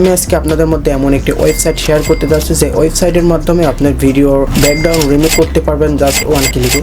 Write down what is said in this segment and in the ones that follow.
আমি আজকে আপনাদের মধ্যে এমন একটি ওয়েবসাইট শেয়ার করতে যাচ্ছি যে ওয়েবসাইটের মাধ্যমে আপনার ভিডিওর ব্যাকগ্রাউন্ড রিমুভ করতে পারবেন জাস্ট ওয়ান ক্লিকে।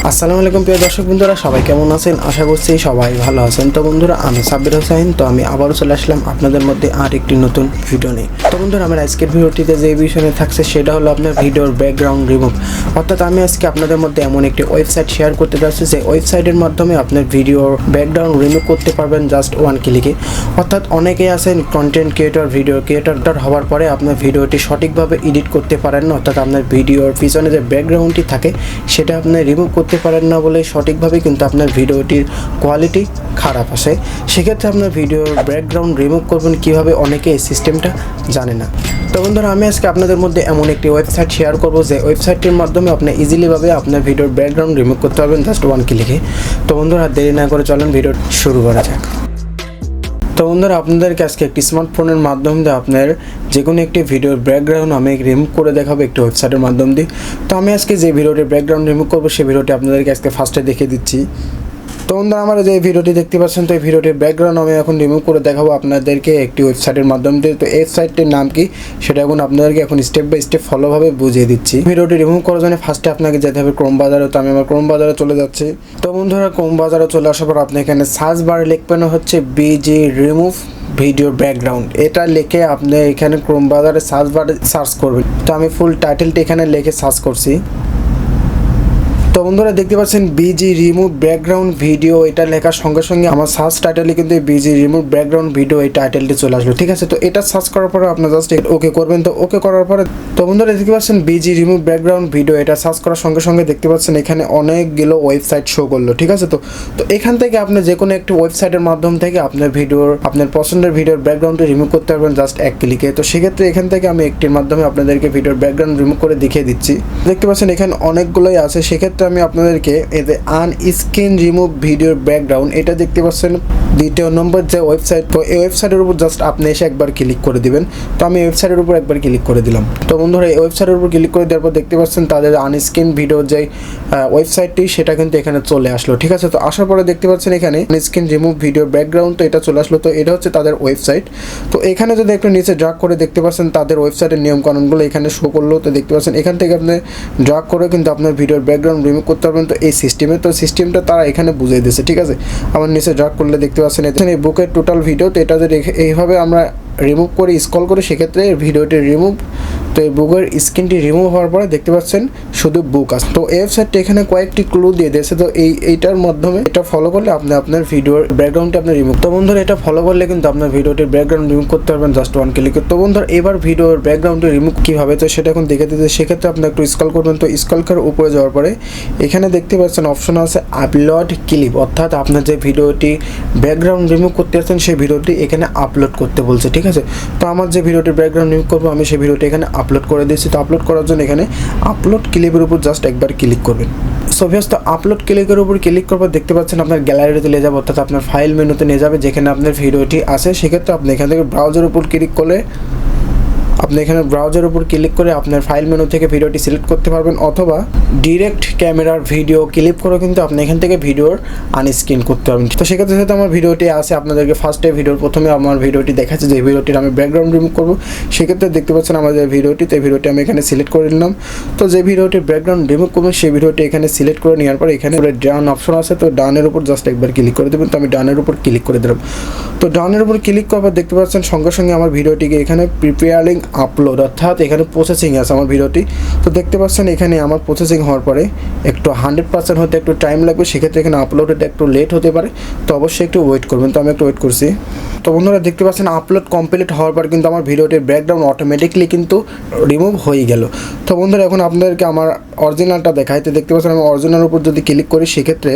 আসসালামু আলাইকুম প্রিয় দর্শক বন্ধুরা, সবাই কেমন আছেন? আশা করছি সবাই ভালো আছেন। তো বন্ধুরা, আমি সাব্বির হোসেন। তো আমি আবারও চলে আসলাম আপনাদের মধ্যে আর একটি নতুন ভিডিও নিয়ে। তো বন্ধুরা, আমার আজকের ভিডিওটিতে যে বিষয় থাকছে সেটা হলো আপনার ভিডিওর ব্যাকগ্রাউন্ড রিমুভ। অর্থাৎ আমি আজকে আপনাদের মধ্যে এমন একটি ওয়েবসাইট শেয়ার করতে যাচ্ছি যে ওয়েবসাইটের মাধ্যমে আপনার ভিডিওর ব্যাকগ্রাউন্ড রিমুভ করতে পারবেন জাস্ট ওয়ান ক্লিকে। অর্থাৎ অনেকেই আছেন কন্টেন্ট ক্রিয়েটর, ভিডিও ক্রিয়েটর হওয়ার পরে আপনার ভিডিওটি সঠিকভাবে এডিট করতে পারেন না, অর্থাৎ আপনার ভিডিওর পিছনে যে ব্যাকগ্রাউন্ডটি থাকে সেটা আপনি রিমুভ করতে পারেন না বলে সঠিকভাবে কিন্তু আপনার ভিডিওটির কোয়ালিটি খারাপ আসে। সেক্ষেত্রে আপনার ভিডিওর ব্যাকগ্রাউন্ড রিমুভ করবেন কীভাবে, অনেকে এই সিস্টেমটা জানে না। তো বন্ধুরা, আমি আজকে আপনাদের মধ্যে এমন একটি ওয়েবসাইট শেয়ার করব যে ওয়েবসাইটটির মাধ্যমে আপনি ইজিলিভাবে আপনার ভিডিওর ব্যাকগ্রাউন্ড রিমুভ করতে পারবেন জাস্ট ওয়ান ক্লিকে। তো বন্ধুরা, দেরি না করে চলেন ভিডিও শুরু করা যাক। তো বন্ধুরা, আপনাদেরকে আজকে একটি স্মার্টফোনের মাধ্যম দিয়ে আপনার যে কোনো একটি ভিডিওর ব্যাকগ্রাউন্ড আমি রিমুভ করে দেখাবো একটি ওয়েবসাইটের মাধ্যম দিয়ে। তো আমি আজকে যে ভিডিওটির ব্যাকগ্রাউন্ড রিমুভ করবো সেই ভিডিওটি আপনাদেরকে আজকে ফার্স্টে দেখিয়ে দিচ্ছি। তো বন্ধুরা, আমার যে ভিডিওটি দেখতে পাচ্ছেন, তো এই ভিডিওটির ব্যাকগ্রাউন্ড আমি এখন রিমুভ করে দেখাবো আপনাদেরকে একটি ওয়েবসাইটের মাধ্যম দিয়ে। তো এই ওয়েবসাইটটির নাম কি সেটা আপনাদেরকে এখন স্টেপ বাই স্টেপ ফলোভাবে বুঝিয়ে দিচ্ছি। ভিডিওটি রিমুভ করার জন্য ফার্স্টে আপনাকে যেতে হবে ক্রোম বাজারে। তো আমি আমার ক্রোম বাজারে চলে যাচ্ছি। তো বন্ধুরা, ক্রোম বাজারে চলে আসার পর আপনি এখানে সার্চ বারে লিখবেন হচ্ছে বিজি রিমুভ ভিডিও ব্যাকগ্রাউন্ড। এটা লিখে আপনি এখানে ক্রোম বাজারে সার্চ বারে সার্চ করবেন। তো আমি ফুল টাইটেলটি এখানে লিখে সার্চ করছি। তো বন্ধুরা, দেখতে পাচ্ছেন বিজি রিমুভ ব্যাকগ্রাউন্ড ভিডিও, এটা লেখার সঙ্গে সঙ্গে আমার সার্চ টাইটেলে কিন্তু বিজি রিমুভ ব্যাকগ্রাউন্ড ভিডিও এই টাইটেলটি চলে আসলো। ঠিক আছে, তো এটা সার্চ করার পরে আপনার জাস্ট ওকে করবেন। তো ওকে করার পরে তো বন্ধুরা দেখতে পাচ্ছেন বিজি রিমুভ ব্যাকগ্রাউন্ড ভিডিও, এটা সার্চ করার সঙ্গে সঙ্গে দেখতে পাচ্ছেন এখানে অনেকগুলো ওয়েবসাইট শো করলো। ঠিক আছে, তো এখান থেকে আপনি যে কোনো একটি ওয়েবসাইটের মাধ্যম থেকে আপনার আপনার পছন্দের ভিডিওর ব্যাকগ্রাউন্ডটি রিমুভ করতে পারবেন জাস্ট এক ক্লিকে। তো সেক্ষেত্রে এখান থেকে আমি একটির মাধ্যমে আপনাদেরকে ভিডিওর ব্যাকগ্রাউন্ড রিমুভ করে দেখিয়ে দিচ্ছি। দেখতে পাচ্ছেন এখানে অনেকগুলোই আছে। সেক্ষেত্রে আমি আপনাদেরকে এই যে আনস্ক্রিন রিমুভ ভিডিওর ব্যাকগ্রাউন্ড, এটা দেখতে পাচ্ছেন দ্বিতীয় নম্বর যে ওয়েবসাইট। তো এই ওয়েবসাইটের উপর জাস্ট আপনি এসে একবার ক্লিক করে দিবেন। তো আমি ওয়েবসাইটের উপর একবার ক্লিক করে দিলাম। তো বন্ধুরা, এই ওয়েবসাইটের উপর ক্লিক করে দেওয়ার পর দেখতে পাচ্ছেন তাদের আনস্ক্রিন ভিডিও যে ওয়েবসাইটটি সেটা কিন্তু এখানে চলে আসলো। ঠিক আছে, তো আসার পরে দেখতে পাচ্ছেন এখানে আনস্ক্রিন রিমুভ ভিডিও ব্যাকগ্রাউন্ড, তো এটা চলে আসলো। তো এটা হচ্ছে তাদের ওয়েবসাইট। তো এখানে যদি একটু নিচে ড্রাগ করে দেখতে পাচ্ছেন তাদের ওয়েবসাইটের নিয়মকানুনগুলো এখানে শো করলো। তো দেখতে পাচ্ছেন এখান থেকে আপনি ড্রাগ করে কিন্তু আপনার ভিডিওর ব্যাকগ্রাউন্ড রিমুভ করতে পারবেন। তো এই সিস্টেমে, তো সিস্টেমটা তারা এখানে বুঝিয়ে দিয়েছে। ঠিক আছে, আমার নিচে ড্রাগ করলে দেখতে পাচ্ছেন এই বুকের টোটাল ভিডিও। তো এটা যদি এইভাবে আমরা রিমুভ করে স্ক্রল করি সেক্ষেত্রে ভিডিওটি রিমুভ। তো এই বুকের স্ক্রিনটি রিমুভ হওয়ার পরে দেখতে পাচ্ছেন শুধু বুক আছে। তো এই ওয়েবসাইটটা এখানে কয়েকটি ক্লু দিয়ে দিয়েছে। তো এইটার মাধ্যমে এটা ফলো করলে আপনি আপনার ভিডিওর ব্যাকগ্রাউন্ডটি আপনি রিমুভ। তো বন্ধুরা, এটা ফলো করলে কিন্তু আপনার ভিডিওটির ব্যাকগ্রাউন্ড রিমুভ করতে পারবেন জাস্ট ওয়ান ক্লিকে। তো বন্ধুরা, এবার ভিডিওর ব্যাকগ্রাউন্ডটি রিমুভ কীভাবে তো সেটা এখন দেখে দিতে। সেক্ষেত্রে আপনি একটু স্ক্রল করবেন। তো স্ক্রল করার উপরে যাওয়ার পরে এখানে দেখতে পাচ্ছেন অপশন আছে আপলোড ক্লিপ, অর্থাৎ আপনার যে ভিডিওটি ব্যাকগ্রাউন্ড রিমুভ করতে আসছেন সেই ভিডিওটি এখানে আপলোড করতে বলছে। ঠিক আছে, তো আমার যে ভিডিওটির ব্যাকগ্রাউন্ড রিমুভ করবো আমি সেই ভিডিওটি এখানে আপলোড করে দিয়েছি। তো আপলোড করার জন্য এখানে আপলোড ক্লিপের উপর জাস্ট একবার ক্লিক করবেন। সো ভিউয়ার্স, তো আপলোড ক্লিকের উপর ক্লিক করবার দেখতে পাচ্ছেন আপনার গ্যালারিতে নিয়ে যাবে, অর্থাৎ আপনার ফাইল মেনুতে নিয়ে যাবে যেখানে আপনার ভিডিওটি আছে। সেক্ষেত্রে আপনি এখান থেকে ব্রাউজার উপর ক্লিক করলে আপনি এখানে ব্রাউজার উপর ক্লিক করে আপনার ফাইল মেনু থেকে ভিডিওটি সিলেক্ট করতে পারবেন, অথবা ডিরেক্ট ক্যামেরার ভিডিও ক্লিপ করে কিন্তু আপনি এখান থেকে ভিডিওর আনস্ক্রিন করতে পারবেন। তো সেক্ষেত্রে যেহেতু আমার ভিডিওটি আছে, আপনাদেরকে ফার্স্টে ভিডিওর প্রথমে আমার ভিডিওটি দেখাচ্ছে যে ভিডিওটির আমি ব্যাকগ্রাউন্ড রিমুভ করবো। সেক্ষেত্রে দেখতে পাচ্ছেন আমার যে ভিডিওটি, তো এই ভিডিওটি আমি এখানে সিলেক্ট করে নিলাম। তো যে ভিডিওটির ব্যাকগ্রাউন্ড রিমুভ করবো সেই ভিডিওটি এখানে সিলেক্ট করে নেওয়ার পর এখানে ডান অপশন আছে। তো ডানের উপর জাস্ট একবার ক্লিক করে দেবেন। তো আমি ডানের উপর ক্লিক করে দিলাম। তো ডানের উপর ক্লিক করার পর দেখতে পাচ্ছেন সঙ্গে সঙ্গে আমার ভিডিওটিকে এখানে প্রিপেয়ারিং আপলোড, অর্থাৎ এখানে প্রসেসিং আছে আমার ভিডিওটি। তো দেখতে পাচ্ছেন এখানে আমার প্রসেসিং হওয়ার পরে একটু 100% হতে একটু টাইম লাগবে। সেক্ষেত্রে এখানে আপলোড হতে একটু লেট হতে পারে, তো অবশ্যই একটু ওয়েট করবেন। তো আমি একটু ওয়েট করছি। তো বন্ধুরা, দেখতে পাচ্ছেন আপলোড কমপ্লিট হওয়ার পর কিন্তু আমার ভিডিওটির ব্যাকগ্রাউন্ড অটোমেটিকলি কিন্তু রিমুভ হয়ে গেল। তো বন্ধুরা, এখন আপনাদেরকে আমার অরিজিনালটা দেখাই। তো দেখতে পাচ্ছেন আমি অরিজিনালের উপর যদি ক্লিক করি সেক্ষেত্রে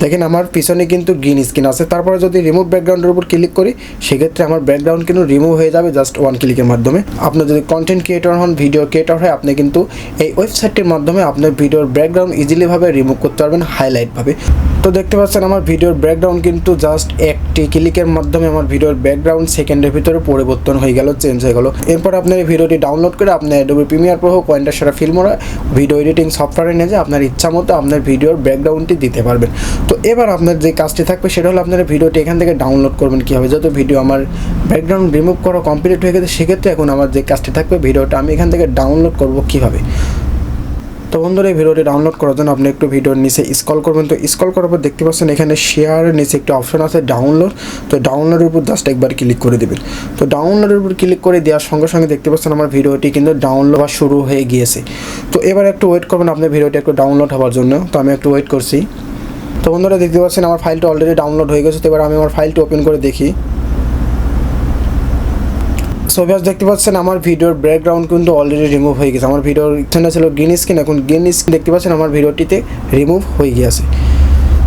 দেখেন আমার পিছনে কিন্তু গ্রিন স্ক্রিন আছে। তারপরে যদি রিমুভ ব্যাকগ্রাউন্ডের উপর ক্লিক করি সেক্ষেত্রে আমার ব্যাকগ্রাউন্ড কিন্তু রিমুভ হয়ে যাবে জাস্ট ওয়ান ক্লিকের মাধ্যমে। আপনি যদি কন্টেন্ট ক্রিয়েটর হন, ভিডিও ক্রিয়েটর হয়, আপনি কিন্তু এই ওয়েবসাইটটির মাধ্যমে আপনার ভিডিওর ব্যাকগ্রাউন্ড ইজিলিভাবে রিমুভ করতে পারবেন হাইলাইটভাবে। তো দেখতে পাচ্ছেন আমার ভিডিওর ব্যাকগ্রাউন্ড কিন্তু জাস্ট একটি ক্লিকের মাধ্যমে আমার ভিডিওর ব্যাকগ্রাউন্ড সেকেন্ডের ভিতরে পরিবর্তন হয়ে গেল, চেঞ্জ হয়ে গেল। এরপর আপনার এই ভিডিওটি ডাউনলোড করে আপনার অ্যাডোবি প্রিমিয়ার প্রো হোক, কয়েনটাশারা ফিল্মোরা ভিডিও এডিটিং সফটওয়্যারে নিয়ে আপনার ইচ্ছা মতো আপনার ভিডিওর ব্যাকগ্রাউন্ডটি দিতে পারবেন। তো এবার আপনার যে কাজটি থাকবে সেটা হলো আপনারা ভিডিওটি এখান থেকে ডাউনলোড করবেন কীভাবে। যত ভিডিও আমার ব্যাকগ্রাউন্ড রিমুভ করা কমপ্লিট হয়ে গেছে, সেক্ষেত্রে এখন আমার যে কাজটি থাকবে ভিডিওটা আমি এখান থেকে ডাউনলোড করব কীভাবে। তো বন্ধুরা এই ভিডিওটি ডাউনলোড করার জন্য আপনি একটু ভিডিওর নিচে স্ক্রল করবেন। তো স্ক্রল করার পর দেখতে পাচ্ছেন এখানে শেয়ারের নিচে একটি অপশন আছে ডাউনলোড। তো ডাউনলোডের উপর জাস্ট একবার ক্লিক করে দেবেন। তো ডাউনলোডের উপর ক্লিক করে দেওয়ার সঙ্গে সঙ্গে দেখতে পাচ্ছেন আমার ভিডিওটি কিন্তু ডাউনলোড হওয়া শুরু হয়ে গিয়েছে। তো এবার একটু ওয়েট করবেন আপনার ভিডিওটি একটু ডাউনলোড হওয়ার জন্য। তো আমি একটু ওয়েট করছি। তো বন্ধুরা দেখতে পাচ্ছেন আমার ফাইলটা অলরেডি ডাউনলোড হয়ে গেছে। তো এবার আমি আমার ফাইলটি ওপেন করে দেখি। সো ভিউয়ার্স দেখতে পাচ্ছেন আমার ভিডিওর ব্যাকগ্রাউন্ড কিন্তু অলরেডি রিমুভ হয়ে গেছে। আমার ভিডিওর এখানে ছিল গ্রিন স্ক্রিন, এখন গ্রিন স্ক্রিন দেখতে পাচ্ছেন আমার ভিডিওটিতে রিমুভ হয়ে গিয়েছে।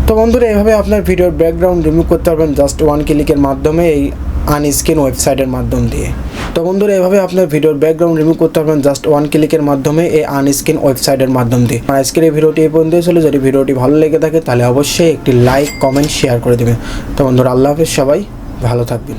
তো বন্ধুরা এভাবে আপনার ভিডিওর ব্যাকগ্রাউন্ড রিমুভ করতে পারবেন জাস্ট ওয়ান ক্লিকের মাধ্যমে এই আনস্ক্রিন ওয়েবসাইটের মাধ্যম দিয়ে। তো বন্ধুরা এভাবে আপনার ভিডিওর ব্যাকগ্রাউন্ড রিমুভ করতে পারবেন জাস্ট ওয়ান ক্লিকের মাধ্যমে এই আনস্ক্রিন ওয়েবসাইটের মাধ্যম দিয়ে। আজকের এই ভিডিওটি এই পর্যন্ত ছিল। যদি ভিডিওটি ভালো লেগে থাকে তাহলে অবশ্যই একটি লাইক, কমেন্ট, শেয়ার করে দেবেন। তো বন্ধুরা আল্লাহ হাফেজ, সবাই ভালো থাকবেন।